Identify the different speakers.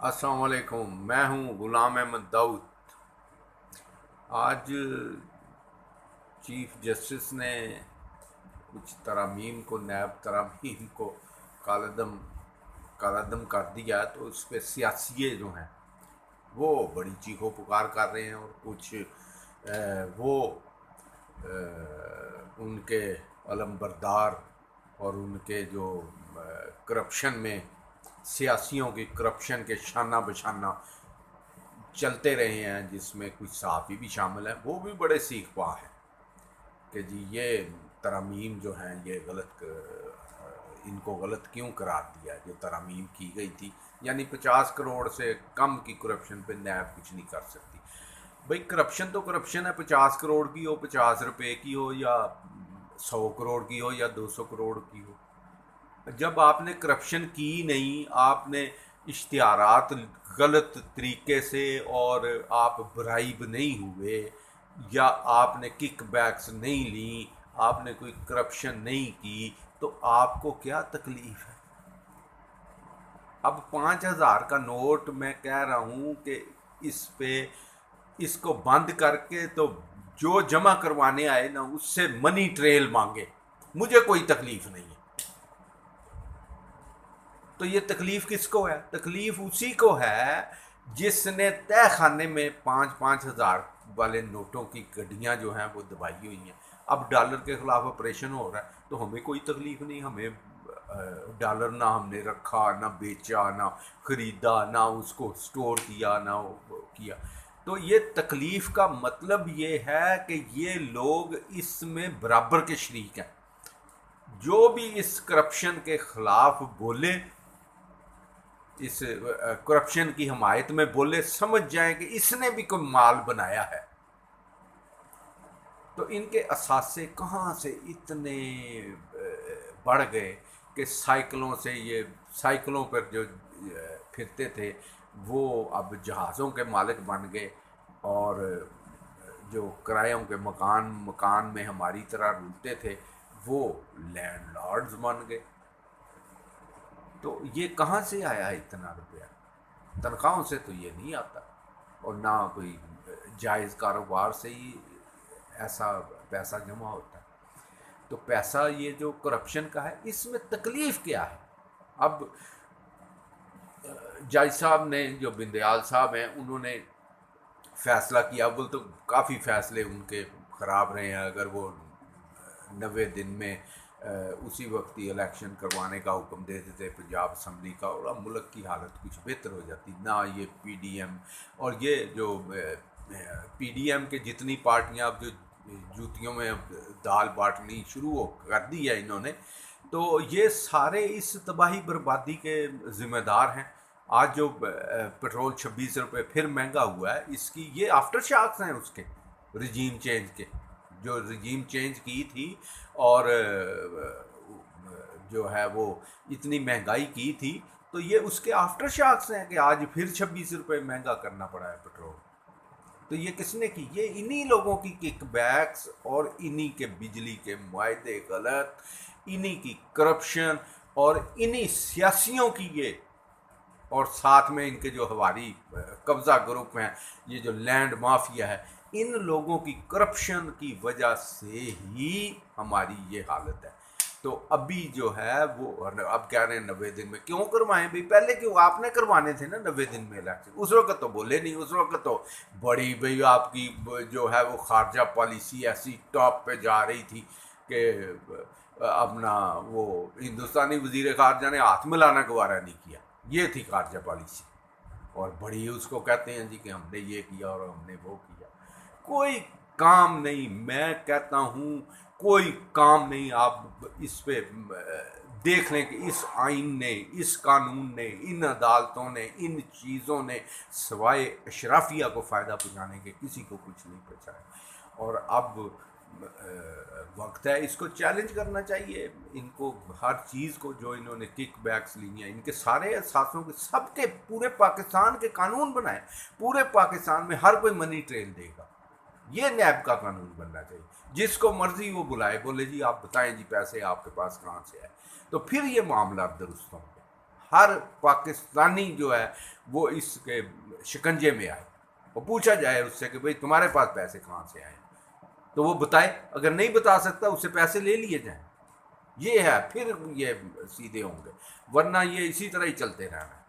Speaker 1: السلام علیکم، میں ہوں غلام احمد داؤد۔ آج چیف جسٹس نے کچھ ترامیم کو نیب ترامیم کو کالعدم کالعدم کر دیا، تو اس پہ سیاسیے جو ہیں وہ بڑی چیخو پکار کر رہے ہیں، اور کچھ وہ ان کے علم بردار اور ان کے جو کرپشن میں سیاسیوں کی کرپشن کے شانہ بشانہ چلتے رہے ہیں، جس میں کچھ صحافی بھی شامل ہیں، وہ بھی بڑے سیکھ پا ہیں کہ جی یہ ترامیم جو ہیں یہ غلط، ان کو غلط کیوں قرار دیا جو ترامیم کی گئی تھی، یعنی 50 کروڑ سے کم کی کرپشن پہ نیب کچھ نہیں کر سکتی۔ بھئی کرپشن تو کرپشن ہے، 50 کروڑ کی ہو، 50 روپے کی ہو، یا 100 کروڑ کی ہو، یا 200 کروڑ کی ہو۔ جب آپ نے کرپشن کی نہیں، آپ نے اشتہارات غلط طریقے سے، اور آپ برائب نہیں ہوئے، یا آپ نے کک بیکس نہیں لیں، آپ نے کوئی کرپشن نہیں کی، تو آپ کو کیا تکلیف ہے؟ اب 5,000 کا نوٹ میں کہہ رہا ہوں کہ اس پہ اس کو بند کر کے تو جو جمع کروانے آئے نا اس سے منی ٹریل مانگے، مجھے کوئی تکلیف نہیں ہے۔ تو یہ تکلیف کس کو ہے؟ تکلیف اسی کو ہے جس نے تہ خانے میں 5,000 والے نوٹوں کی گڈیاں جو ہیں وہ دبائی ہوئی ہیں۔ اب ڈالر کے خلاف آپریشن ہو رہا ہے تو ہمیں کوئی تکلیف نہیں، ہمیں ڈالر نہ ہم نے رکھا، نہ بیچا، نہ خریدا، نہ اس کو سٹور کیا، نہ کیا۔ تو یہ تکلیف کا مطلب یہ ہے کہ یہ لوگ اس میں برابر کے شریک ہیں۔ جو بھی اس کرپشن کے خلاف بولے، اس کرپشن کی حمایت میں بولے، سمجھ جائیں کہ اس نے بھی کوئی مال بنایا ہے۔ تو ان کے اثاثے کہاں سے اتنے بڑھ گئے کہ سائیکلوں سے، یہ سائیکلوں پر جو پھرتے تھے وہ اب جہازوں کے مالک بن گئے، اور جو کرایوں کے مکان میں ہماری طرح رولتے تھے وہ لینڈ لارڈز بن گئے۔ تو یہ کہاں سے آیا اتنا روپیہ؟ تنخواہوں سے تو یہ نہیں آتا، اور نہ کوئی جائز کاروبار سے ہی ایسا پیسہ جمع ہوتا ہے۔ تو پیسہ یہ جو کرپشن کا ہے، اس میں تکلیف کیا ہے؟ اب جج صاحب نے، جو بندیال صاحب ہیں، انہوں نے فیصلہ کیا، اول تو کافی فیصلے ان کے خراب رہے ہیں۔ اگر وہ 90 دن میں اسی وقت ہی الیکشن کروانے کا حکم دے دیتے پنجاب اسمبلی کا، اور اب ملک کی حالت کچھ بہتر ہو جاتی۔ نہ یہ پی ڈی ایم اور یہ جو پی ڈی ایم کے جتنی پارٹیاں اب جو جوتیوں میں دال بانٹنی شروع کر دی ہے انہوں نے، تو یہ سارے اس تباہی بربادی کے ذمہ دار ہیں۔ آج جو پیٹرول 26 روپے پھر مہنگا ہوا ہے، اس کی یہ آفٹر شاکس ہیں اس کے رجیم چینج کے، جو رجیم چینج کی تھی اور جو ہے وہ اتنی مہنگائی کی تھی، تو یہ اس کے آفٹر شاکس ہیں کہ آج پھر 26 روپے مہنگا کرنا پڑا ہے پیٹرول۔ تو یہ کس نے کی؟ یہ انہی لوگوں کی کک بیکس، اور انہی کے بجلی کے معاہدے غلط، انہی کی کرپشن، اور انہی سیاسیوں کی یہ، اور ساتھ میں ان کے جو ہماری قبضہ گروپ ہیں، یہ جو لینڈ مافیا ہے، ان لوگوں کی کرپشن کی وجہ سے ہی ہماری یہ حالت ہے۔ تو ابھی جو ہے وہ اب کہہ رہے ہیں 90 دن میں کیوں کروائیں؟ بھائی پہلے کیوں آپ نے کروانے تھے نا 90 دن میں الیکشن؟ اس وقت تو بولے نہیں، اس وقت تو بڑی بھئی آپ کی جو ہے وہ خارجہ پالیسی ایسی ٹاپ پہ جا رہی تھی کہ اپنا وہ ہندوستانی وزیر خارجہ نے ہاتھ ملانا گوارا نہیں کیا، یہ تھی خارجہ پالیسی۔ اور بڑی اس کو کہتے ہیں جی کہ ہم نے یہ کیا اور ہم نے وہ کیا۔ کوئی کام نہیں، میں کہتا ہوں کوئی کام نہیں۔ آپ اس پہ دیکھ لیں کہ اس آئین نے، اس قانون نے، ان عدالتوں نے، ان چیزوں نے سوائے اشرافیہ کو فائدہ پہنچانے کے کسی کو کچھ نہیں پہنچایا۔ اور اب وقت ہے اس کو چیلنج کرنا چاہیے ان کو، ہر چیز کو جو انہوں نے کک بیکس لی ہیں، ان کے سارے اثاثوں کے، سب کے، پورے پاکستان کے قانون بنائے، پورے پاکستان میں ہر کوئی منی ٹریل دے گا۔ یہ نیب کا قانون بننا چاہیے، جس کو مرضی وہ بلائے، بولے جی آپ بتائیں جی پیسے آپ کے پاس کہاں سے آئے، تو پھر یہ معاملات درست ہوں گے۔ ہر پاکستانی جو ہے وہ اس کے شکنجے میں آئے، وہ پوچھا جائے اس سے کہ بھئی تمہارے پاس پیسے کہاں سے آئے، تو وہ بتائے، اگر نہیں بتا سکتا اس سے پیسے لے لیے جائیں. یہ ہے، پھر یہ سیدھے ہوں گے، ورنہ یہ اسی طرح ہی چلتے رہنا ہے.